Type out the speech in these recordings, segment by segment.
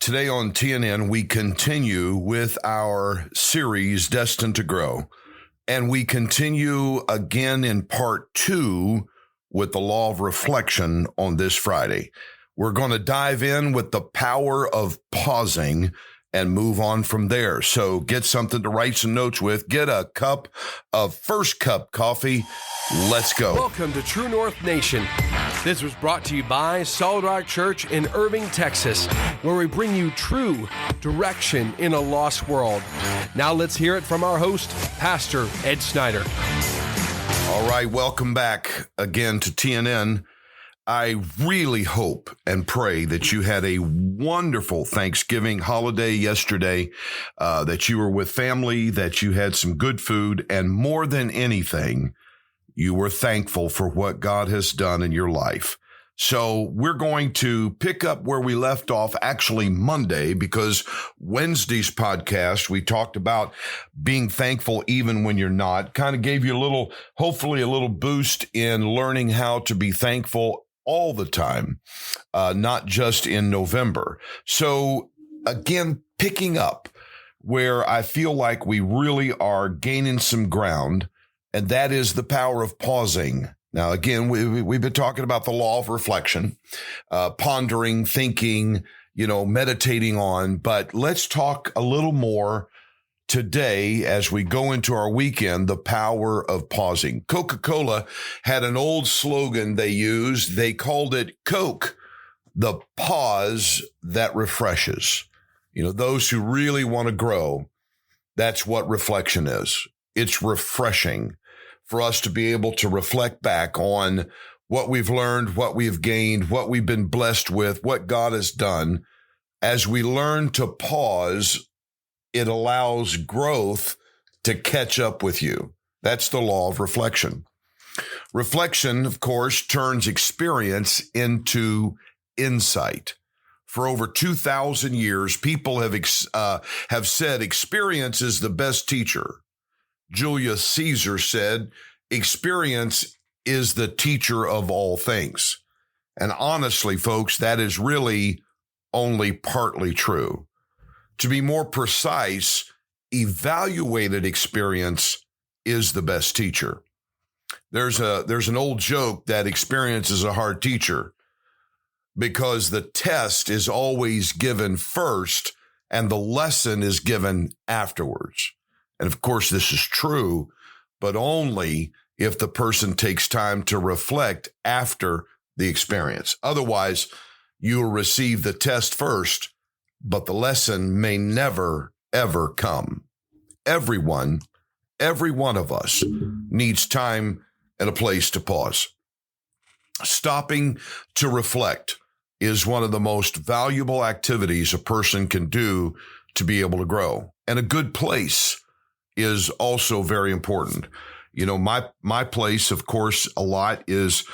Today on TNN, we continue with our series, Destined to Grow. And we continue again in part 2 with the law of reflection on this Friday. We're going to dive in with the power of pausing and move on from there. So get something to write some notes with. Get a cup of First Cup coffee. Let's go. Welcome to True North Nation. This was brought to you by Solid Rock Church in Irving, Texas, where we bring you true direction in a lost world. Now let's hear it from our host, Pastor Ed Snyder. All right, welcome back again to TNN. I really hope and pray that you had a wonderful Thanksgiving holiday yesterday, that you were with family, that you had some good food, and more than anything, you were thankful for what God has done in your life. So we're going to pick up where we left off actually Monday, because Wednesday's podcast, we talked about being thankful even when you're not. Kind of gave you hopefully a little boost in learning how to be thankful all the time, not just in November. So again, picking up where I feel like we really are gaining some ground, and that is the power of pausing. Now, again, we've been talking about the law of reflection, pondering, thinking, meditating on, but let's talk a little more today as we go into our weekend, the power of pausing. Coca-Cola had an old slogan they used. They called it Coke, the pause that refreshes. Those who really want to grow, that's what reflection is. It's refreshing for us to be able to reflect back on what we've learned, what we've gained, what we've been blessed with, what God has done. As we learn to pause, it allows growth to catch up with you. That's the law of reflection. Reflection, of course, turns experience into insight. For over 2,000 years, people have said experience is the best teacher. Julius Caesar said, experience is the teacher of all things. And honestly, folks, that is really only partly true. To be more precise, evaluated experience is the best teacher. There's an old joke that experience is a hard teacher because the test is always given first and the lesson is given afterwards. And of course, this is true, but only if the person takes time to reflect after the experience. Otherwise, you will receive the test first, but the lesson may never, ever come. Every one of us needs time and a place to pause. Stopping to reflect is one of the most valuable activities a person can do to be able to grow. And a good place is also very important. My place, of course, a lot is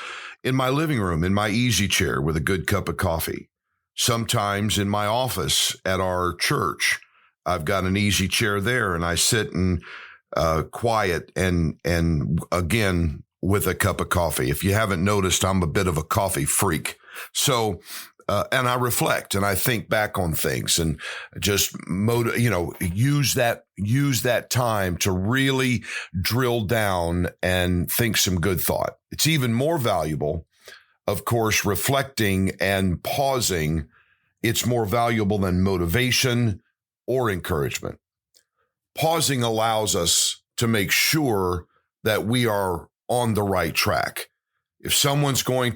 in my living room, in my easy chair with a good cup of coffee. Sometimes in my office at our church, I've got an easy chair there and I sit and quiet and again, with a cup of coffee. If you haven't noticed, I'm a bit of a coffee freak. So, and I reflect and I think back on things and just use that time to really drill down and think some good thought. It's even more valuable, of course, reflecting and pausing. It's more valuable than motivation or encouragement. Pausing allows us to make sure that we are on the right track. If someone's going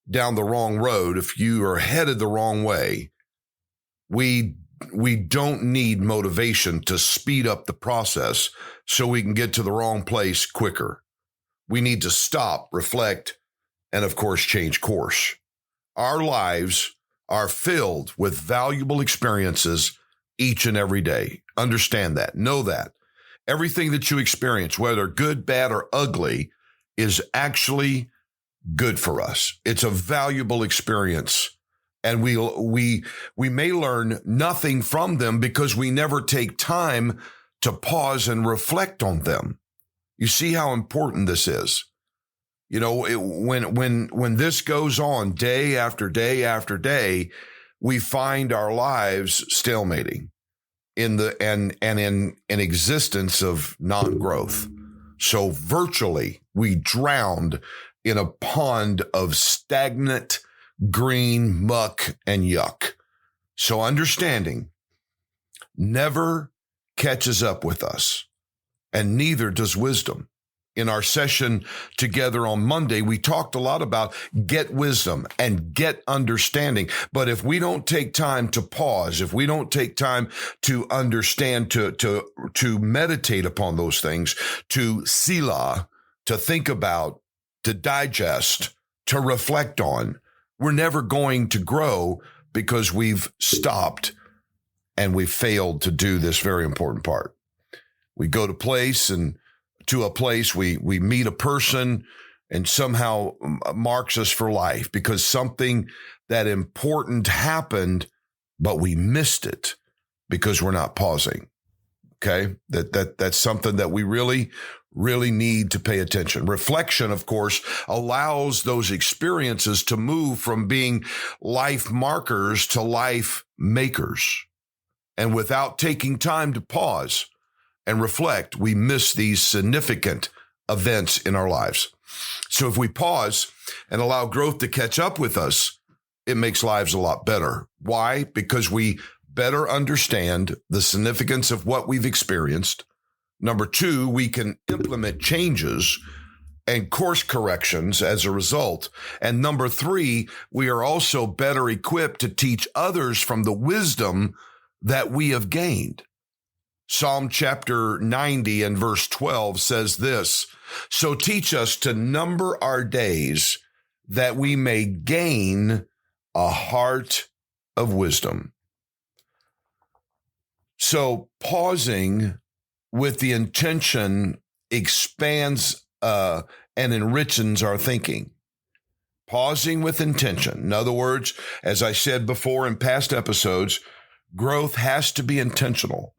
down the wrong road, if you are headed the wrong way, we don't need motivation to speed up the process so we can get to the wrong place quicker. We need to stop, reflect, and of course, change course. Our lives are filled with valuable experiences each and every day. Understand that. Know that. Everything that you experience, whether good, bad, or ugly, is actually good for us. It's a valuable experience. And we may learn nothing from them because we never take time to pause and reflect on them. You see how important this is. When this goes on day after day after day, we find our lives stalemating in an existence of non-growth. So virtually we drowned in a pond of stagnant green muck and yuck. So understanding never catches up with us, and neither does wisdom. In our session together on Monday, we talked a lot about get wisdom and get understanding. But if we don't take time to pause, if we don't take time to understand, to meditate upon those things, to selah, to think about, to digest, to reflect on, we're never going to grow because we've stopped and we've failed to do this very important part. We go to a place, we meet a person and somehow marks us for life because something that important happened, but we missed it because we're not pausing. Okay. That's something that we really need to pay attention. Reflection, of course, allows those experiences to move from being life markers to life makers. And without taking time to pause and reflect, we miss these significant events in our lives. So if we pause and allow growth to catch up with us, it makes lives a lot better. Why? Because we better understand the significance of what we've experienced. Number two, we can implement changes and course corrections as a result. And number three, we are also better equipped to teach others from the wisdom that we have gained. Psalm chapter 90 and verse 12 says this, "So teach us to number our days that we may gain a heart of wisdom." So pausing with the intention expands and enriches our thinking. Pausing with intention. In other words, as I said before in past episodes, growth has to be intentional.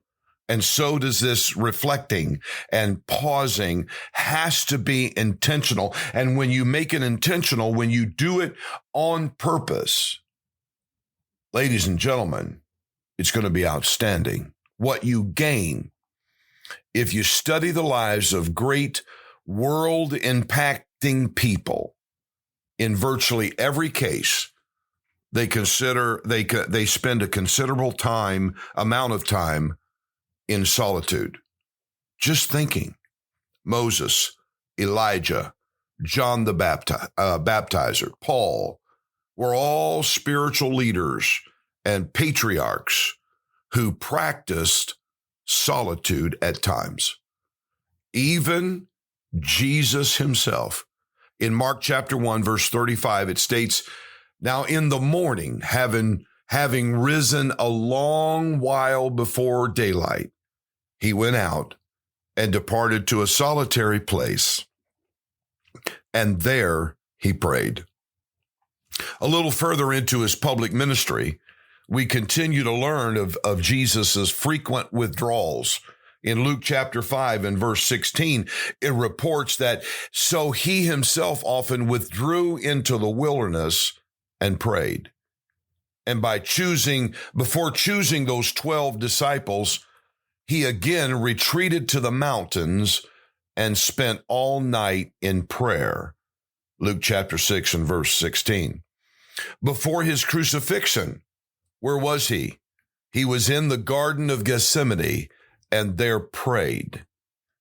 And so does this reflecting and pausing has to be intentional. And when you make it intentional, when you do it on purpose, ladies and gentlemen, it's going to be outstanding. What you gain if you study the lives of great world-impacting people, in virtually every case, they spend a considerable amount of time in solitude, just thinking. Moses, Elijah, John the Baptizer, Paul were all spiritual leaders and patriarchs who practiced solitude at times. Even Jesus himself, in Mark chapter 1, verse 35, it states, "Now in the morning, having risen a long while before daylight, he went out and departed to a solitary place, and there he prayed." A little further into his public ministry, we continue to learn of Jesus's frequent withdrawals. In Luke chapter 5 and verse 16, it reports that so he himself often withdrew into the wilderness and prayed. And before choosing those 12 disciples, he again retreated to the mountains and spent all night in prayer. Luke chapter 6 and verse 16. Before his crucifixion, where was he? He was in the Garden of Gethsemane and there prayed.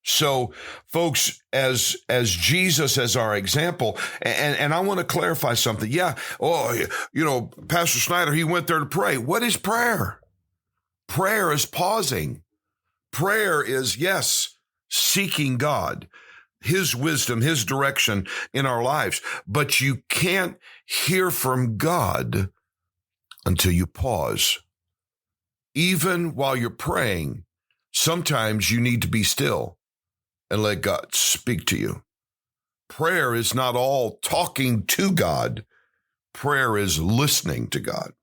So, folks, as Jesus as our example, and I want to clarify something. Yeah, Pastor Snyder, he went there to pray. What is prayer? Prayer is pausing. Prayer is, yes, seeking God, his wisdom, his direction in our lives. But you can't hear from God until you pause. Even while you're praying, sometimes you need to be still and let God speak to you. Prayer is not all talking to God. Prayer is listening to God.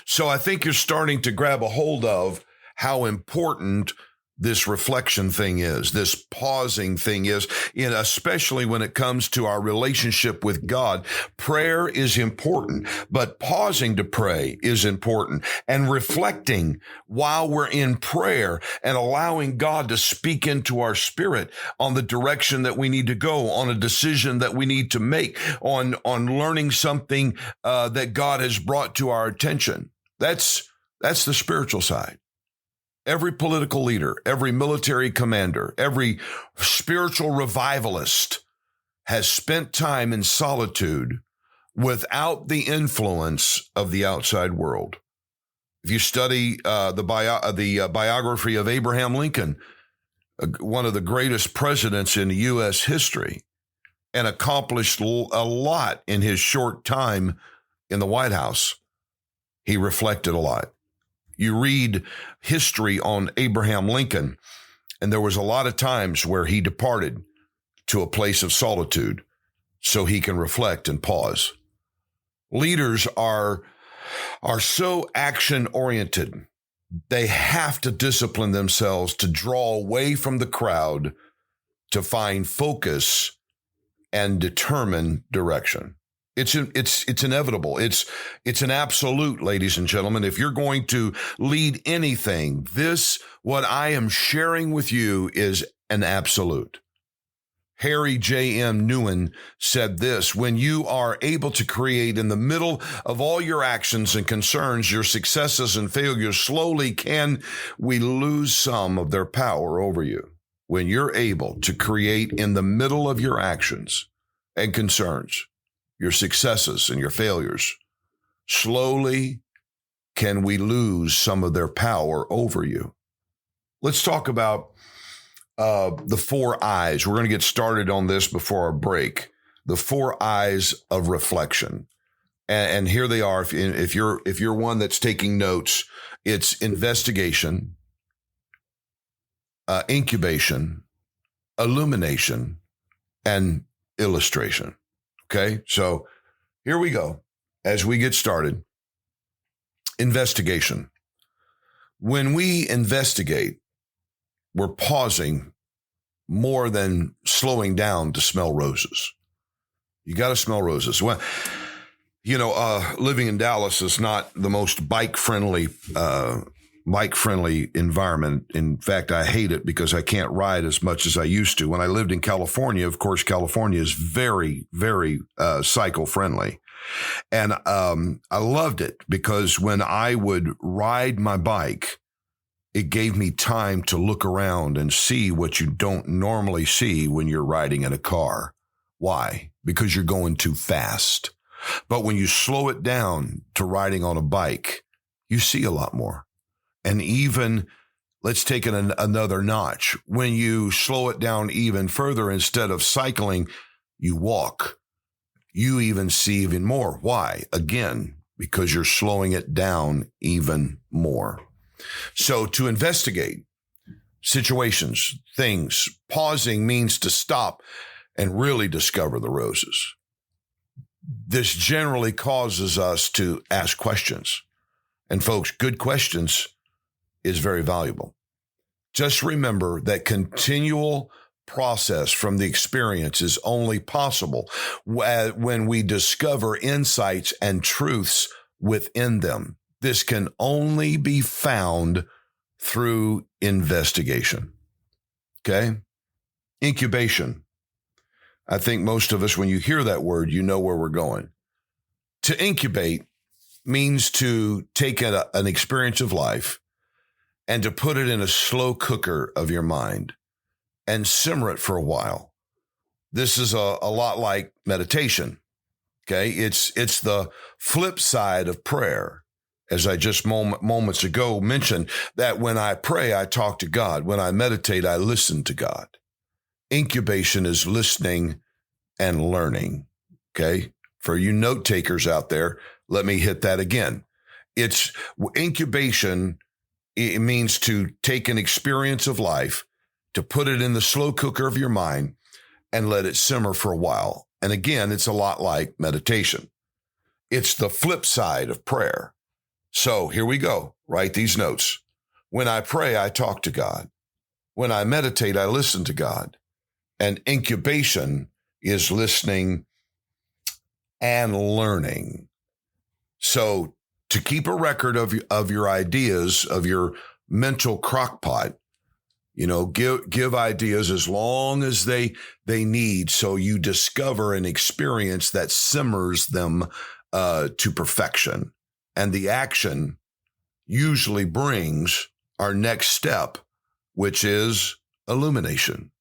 So I think you're starting to grab a hold of how important this reflection thing is, this pausing thing is, and especially when it comes to our relationship with God. Prayer is important, but pausing to pray is important, and reflecting while we're in prayer and allowing God to speak into our spirit on the direction that we need to go, on a decision that we need to make, on learning something that God has brought to our attention. That's the spiritual side. Every political leader, every military commander, every spiritual revivalist has spent time in solitude without the influence of the outside world. If you study the biography of Abraham Lincoln, one of the greatest presidents in U.S. history, and accomplished a lot in his short time in the White House, he reflected a lot. You read history on Abraham Lincoln, and there was a lot of times where he departed to a place of solitude so he can reflect and pause. Leaders are so action-oriented. They have to discipline themselves to draw away from the crowd to find focus and determine direction. It's inevitable. It's an absolute, ladies and gentlemen. If you're going to lead anything, what I am sharing with you is an absolute. Harry J.M. Newen said this: when you are able to create in the middle of all your actions and concerns, your successes and failures, slowly can we lose some of their power over you. When you're able to create in the middle of your actions and concerns, your successes and your failures, slowly can we lose some of their power over you. Let's talk about the 4 eyes. We're going to get started on this before our break. The 4 eyes of reflection. And here they are. If you're one that's taking notes, it's investigation, incubation, illumination, and illustration. Okay, so here we go. As we get started, investigation. When we investigate, we're pausing more than slowing down to smell roses. You got to smell roses. Well, living in Dallas is not the most bike-friendly environment. In fact, I hate it because I can't ride as much as I used to. When I lived in California, of course, California is very, very cycle-friendly. And I loved it because when I would ride my bike, it gave me time to look around and see what you don't normally see when you're riding in a car. Why? Because you're going too fast. But when you slow it down to riding on a bike, you see a lot more. And even, let's take it another notch. When you slow it down even further, instead of cycling, you walk. You even see even more. Why? Again, because you're slowing it down even more. So to investigate situations, things, pausing means to stop and really discover the roses. This generally causes us to ask questions. And folks, good questions is very valuable. Just remember that continual process from the experience is only possible when we discover insights and truths within them. This can only be found through investigation. Okay? Incubation. I think most of us, when you hear that word, you know where we're going. To incubate means to take an experience of life and to put it in a slow cooker of your mind and simmer it for a while. This is a lot like meditation. Okay? It's the flip side of prayer. As I just moments ago mentioned, that when I pray, I talk to God. When I meditate, I listen to God. Incubation is listening and learning. Okay? For you note takers out there, let me hit that again. It's incubation. It means to take an experience of life, to put it in the slow cooker of your mind and let it simmer for a while. And again, it's a lot like meditation. It's the flip side of prayer. So here we go. Write these notes. When I pray, I talk to God. When I meditate, I listen to God. And incubation is listening and learning. So to keep a record of your ideas, of your mental crock pot, give ideas as long as they need, so you discover an experience that simmers them to perfection. And the action usually brings our next step, which is illumination.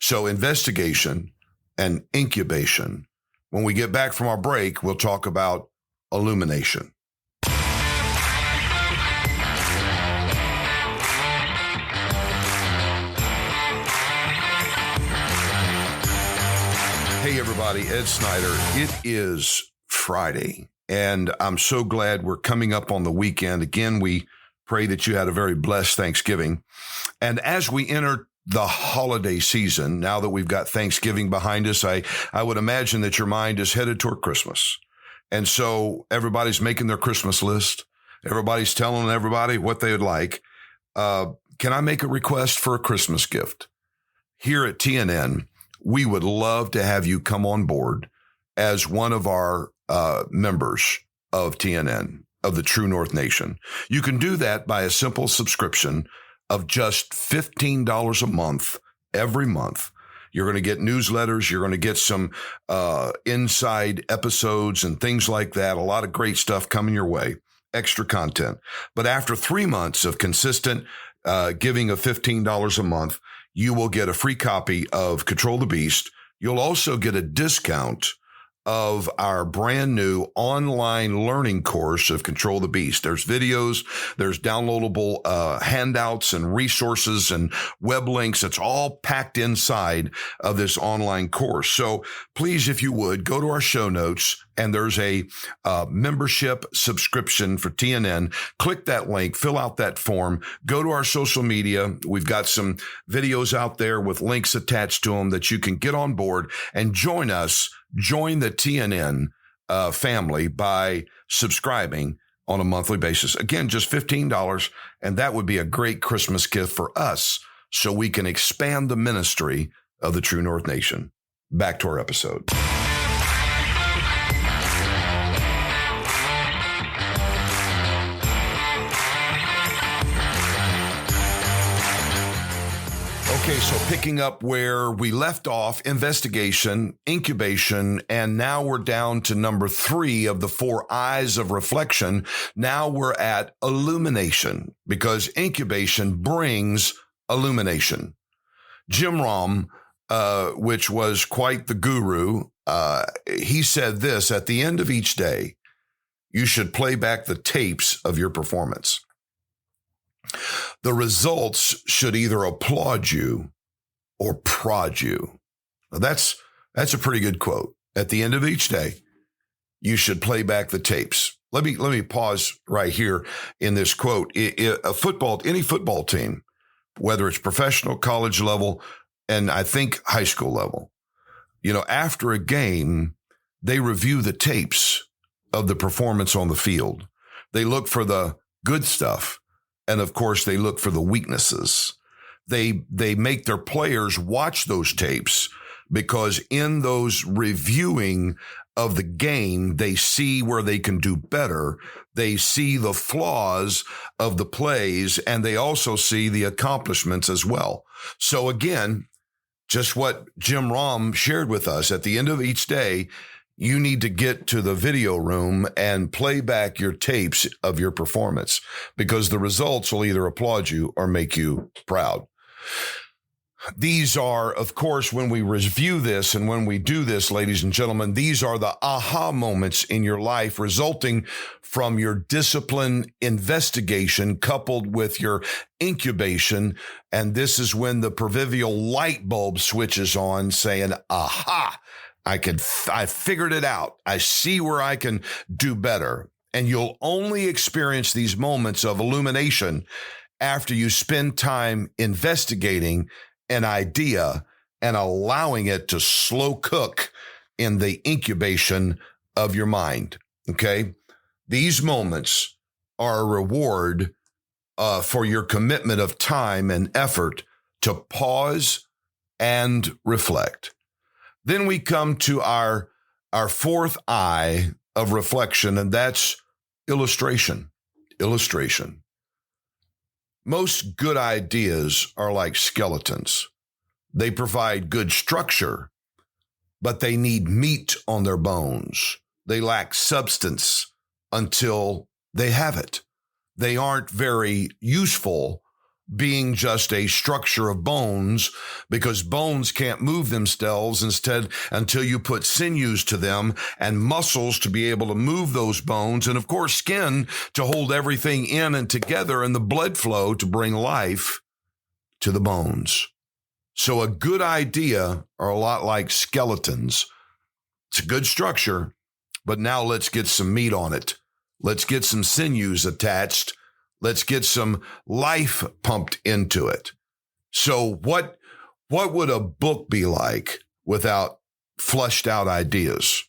So investigation and incubation. When we get back from our break, we'll talk about illumination. Hey, everybody, Ed Snyder. It is Friday, and I'm so glad we're coming up on the weekend. Again, we pray that you had a very blessed Thanksgiving. And as we enter the holiday season, now that we've got Thanksgiving behind us, I would imagine that your mind is headed toward Christmas. And so everybody's making their Christmas list. Everybody's telling everybody what they would like. Can I make a request for a Christmas gift? Here at TNN, we would love to have you come on board as one of our members of TNN, of the True North Nation. You can do that by a simple subscription of just $15 a month, every month. You're going to get newsletters. You're going to get some inside episodes and things like that. A lot of great stuff coming your way, extra content. But after 3 months of consistent giving of $15 a month, you will get a free copy of Control the Beast. You'll also get a discount of our brand new online learning course of Control the Beast. There's videos, there's downloadable handouts and resources and web links. It's all packed inside of this online course. So please, if you would, go to our show notes, and there's a membership subscription for TNN. Click that link, fill out that form, go to our social media. We've got some videos out there with links attached to them that you can get on board and join us. Join the TNN family by subscribing on a monthly basis. Again, just $15, and that would be a great Christmas gift for us so we can expand the ministry of the True North Nation. Back to our episode. Okay, so picking up where we left off, investigation, incubation, and now we're down to number 3 of the 4 eyes of reflection. Now we're at illumination, because incubation brings illumination. Jim Rohn, which was quite the guru, he said this: at the end of each day, you should play back the tapes of your performance. The results should either applaud you or prod you. Now that's a pretty good quote. At the end of each day, you should play back the tapes. Let me pause right here in this quote. Any football team, whether it's professional, college level, and I think high school level, after a game, they review the tapes of the performance on the field. They look for the good stuff. And of course, they look for the weaknesses. They make their players watch those tapes, because in those reviewing of the game, they see where they can do better. They see the flaws of the plays, and they also see the accomplishments as well. So again, just what Jim Rohn shared with us, at the end of each day, you need to get to the video room and play back your tapes of your performance, because the results will either applaud you or make you proud. These are, of course, when we review this and when we do this, ladies and gentlemen, these are the aha moments in your life resulting from your discipline investigation coupled with your incubation. And this is when the proverbial light bulb switches on, saying, aha, I figured it out. I see where I can do better. And you'll only experience these moments of illumination after you spend time investigating an idea and allowing it to slow cook in the incubation of your mind. Okay. These moments are a reward for your commitment of time and effort to pause and reflect. Then we come to our fourth eye of reflection, and that's illustration. Illustration. Most good ideas are like skeletons. They provide good structure, but they need meat on their bones. They lack substance until they have it. They aren't very useful being just a structure of bones, because bones can't move themselves until you put sinews to them and muscles to be able to move those bones. And of course, skin to hold everything in and together, and the blood flow to bring life to the bones. So a good idea are a lot like skeletons. It's a good structure, but now let's get some meat on it. Let's get some sinews attached. Let's get some life pumped into it. So what would a book be like without fleshed out ideas?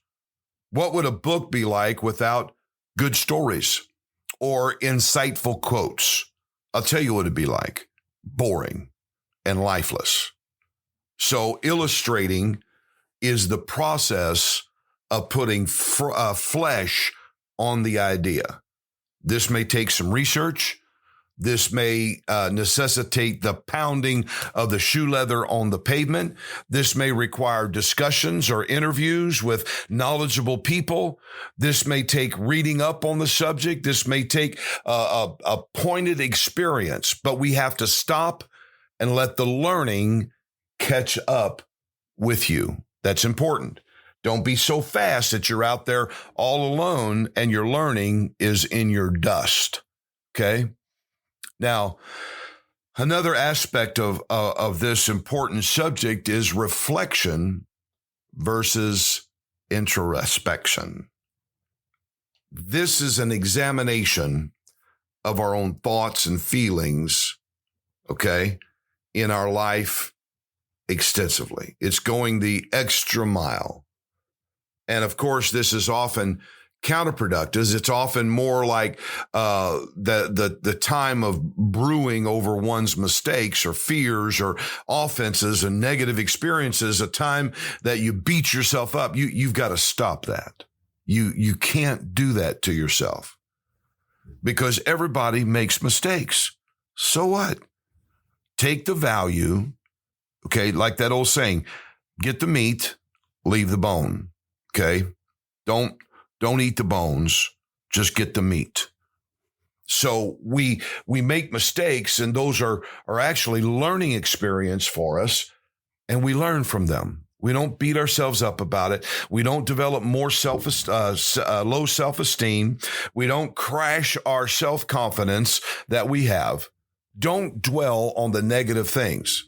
What would a book be like without good stories or insightful quotes? I'll tell you what it'd be like: boring and lifeless. So illustrating is the process of putting flesh on the idea. This may take some research. This may necessitate the pounding of the shoe leather on the pavement. This may require discussions or interviews with knowledgeable people. This may take reading up on the subject. This may take a pointed experience, but we have to stop and let the learning catch up with you. That's important. Don't be so fast that you're out there all alone and your learning is in your dust. Okay. Now, another aspect of this important subject is reflection versus introspection. This is an examination of our own thoughts and feelings, okay, in our life extensively. It's going the extra mile. And of course, this is often counterproductive. It's often more like the time of brewing over one's mistakes or fears or offenses and negative experiences, a time that you beat yourself up. You've got to stop that. You can't do that to yourself, because everybody makes mistakes. So what? Take the value, okay, like that old saying, get the meat, leave the bone. Okay. Don't eat the bones. Just get the meat. So we make mistakes, and those are actually learning experience for us, and we learn from them. We don't beat ourselves up about it. We don't develop more low self-esteem. We don't crash our self-confidence that we have. Don't dwell on the negative things,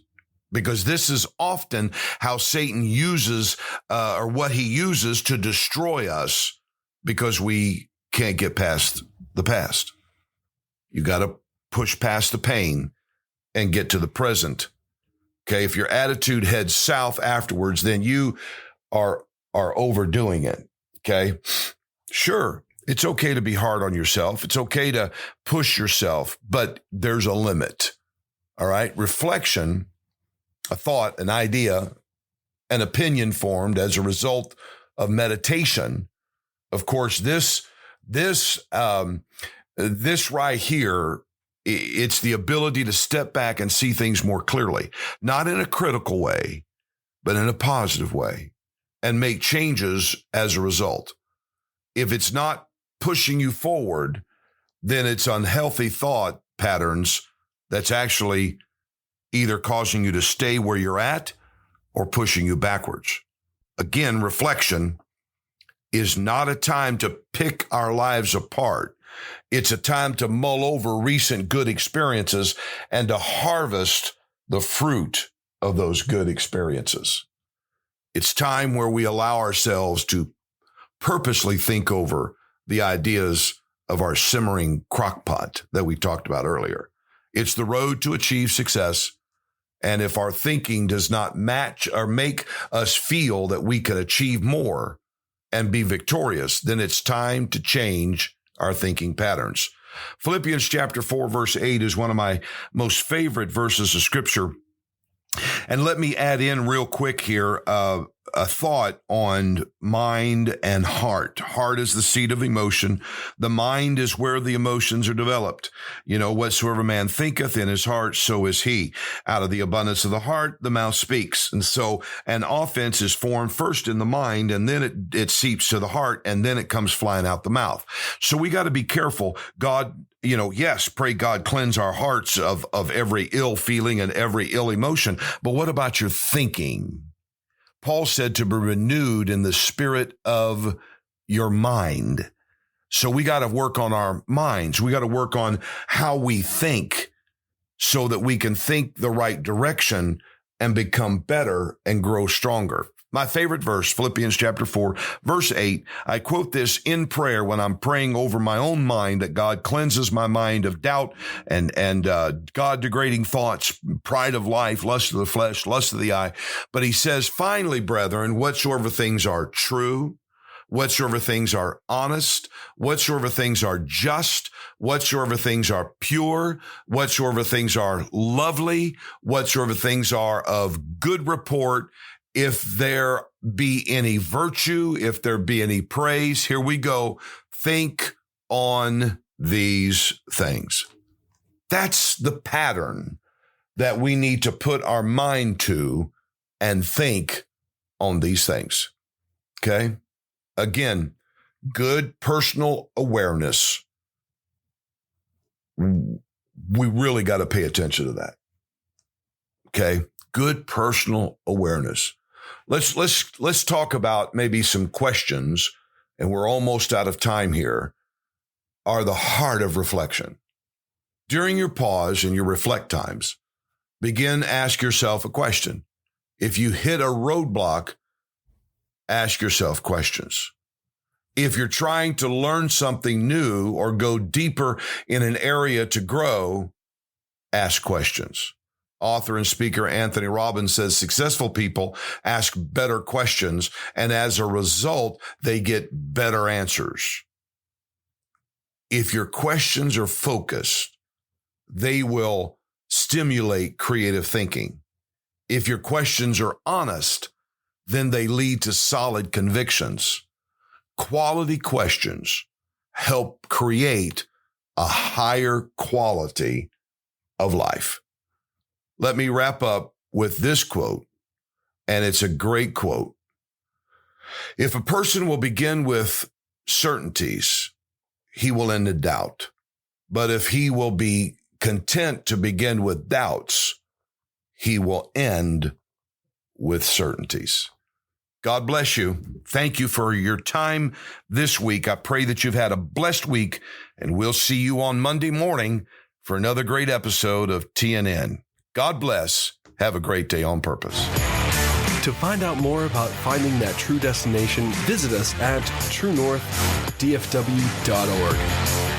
because this is often how Satan uses or what he uses to destroy us, because we can't get past the past. You got to push past the pain and get to the present. Okay. If your attitude heads south afterwards, then you are overdoing it. Okay. Sure. It's okay to be hard on yourself. It's okay to push yourself, but there's a limit. All right. Reflection, a thought, an idea, an opinion formed as a result of meditation. Of course, this right here, it's the ability to step back and see things more clearly, not in a critical way, but in a positive way, and make changes as a result. If it's not pushing you forward, then it's unhealthy thought patterns that's actually either causing you to stay where you're at or pushing you backwards. Again, reflection is not a time to pick our lives apart. It's a time to mull over recent good experiences and to harvest the fruit of those good experiences. It's time where we allow ourselves to purposely think over the ideas of our simmering crockpot that we talked about earlier. It's the road to achieve success. And if our thinking does not match or make us feel that we can achieve more and be victorious, then it's time to change our thinking patterns. Philippians chapter 4, verse 8 is one of my most favorite verses of scripture. And let me add in real quick here a thought on mind and heart. Heart is the seat of emotion. The mind is where the emotions are developed. Whatsoever man thinketh in his heart, so is he. Out of the abundance of the heart, the mouth speaks. And so an offense is formed first in the mind, and then it seeps to the heart, and then it comes flying out the mouth. So we got to be careful. God, yes, pray God cleanse our hearts of every ill feeling and every ill emotion. But what about your thinking? Paul said to be renewed in the spirit of your mind. So we got to work on our minds. We got to work on how we think so that we can think the right direction and become better and grow stronger. My favorite verse, Philippians chapter 4, verse 8, I quote this in prayer when I'm praying over my own mind, that God cleanses my mind of doubt and God-degrading thoughts, pride of life, lust of the flesh, lust of the eye. But he says, finally, brethren, whatsoever things are true, whatsoever things are honest, whatsoever things are just, whatsoever things are pure, whatsoever things are lovely, whatsoever things are of good report, if there be any virtue, if there be any praise, here we go, think on these things. That's the pattern that we need to put our mind to and think on these things. Okay? Again, good personal awareness. We really got to pay attention to that. Okay? Good personal awareness. Let's talk about maybe some questions, and we're almost out of time here, are the heart of reflection. During your pause and your reflect times, ask yourself a question. If you hit a roadblock, ask yourself questions. If you're trying to learn something new or go deeper in an area to grow, ask questions. Author and speaker Anthony Robbins says successful people ask better questions, and as a result, they get better answers. If your questions are focused, they will stimulate creative thinking. If your questions are honest, then they lead to solid convictions. Quality questions help create a higher quality of life. Let me wrap up with this quote, and it's a great quote. If a person will begin with certainties, he will end in doubt. But if he will be content to begin with doubts, he will end with certainties. God bless you. Thank you for your time this week. I pray that you've had a blessed week, and we'll see you on Monday morning for another great episode of TNN. God bless. Have a great day on purpose. To find out more about finding that true destination, visit us at truenorthdfw.org.